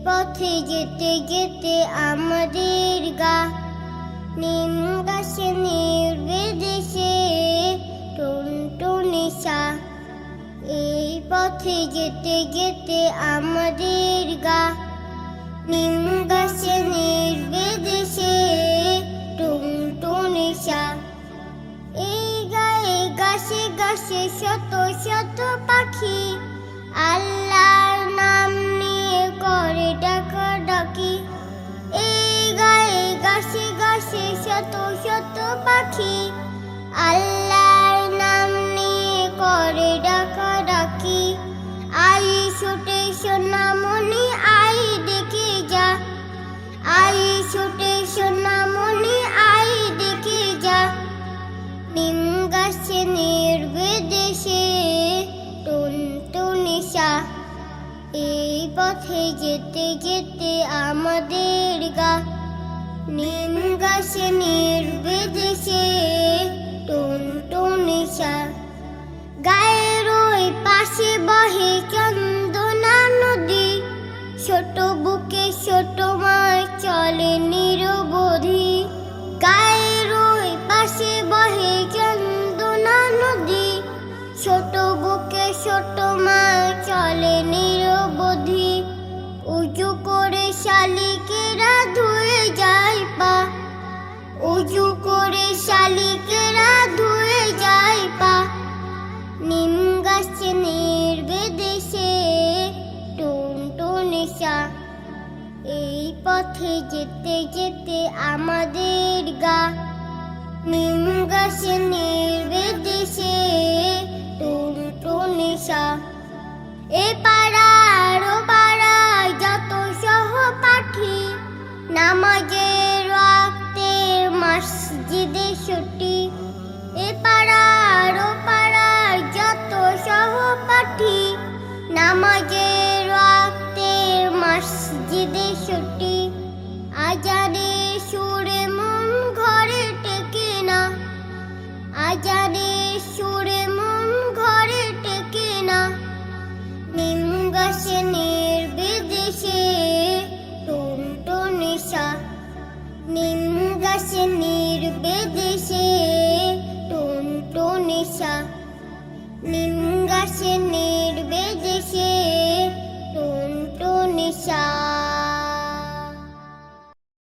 পথে যেতে যেতে আমাদের গা নিম গাছে নির্বিদেশে টুনটুনি সা। এই পথে যেতে যেতে আমাদের গা নিম গাছে নির্বিদেশে টুনটুনি সা। এই গায়ে গাছে গাছে শত শত পাখি আল্লাহর নাম নিয়ে করে ডাকাডাকি। এই গায়ে গাছে গাছে শত শত পাখি আল্লাহর নাম নিয়ে করে ডাকাডাকি। আই ছুটে সোনামণি আই দেখে যা, আই ছুটে সোনামণি আই দেখে যা। নিম গাছে নির্বিদেশে টুনটুনি সা। এই পথে যেতে যেতে আমাদের গা নিম গাছে নির্বিদেশে টুনটুনি সা। গায়ের ওই পাশে বহে চন্দনা নদী, ছোট বুকে ছোট মাছ চলে নিরবধি। গায়ের ওই পাশে বহে চন্দনা নদী, ছোট বুকে ছোট মাছ চলে নিরবধি। উজু করে শালিকেরা ধুয়ে যায় পা, উজু করে শালিকেরা ধুয়ে যায় পা। নিম গাছে নির্বিদেশে টুনটুনি সা। এই পথে যেতে যেতে আমাদের গা নিম গাছে নির্বিদেশে টুনটুনি সা। এ পাড়ার ও পাড়ায় যত সহপাঠী নামাজের ওয়াক্তের মসজিদে ছুটি। এ পাড়ার ও পাড়ায় যত সহপাঠী নামাজের ওয়াক্তের মসজিদে ছুটি। আজানের সুরে মন ঘরে টেকে না, আজানের সুরে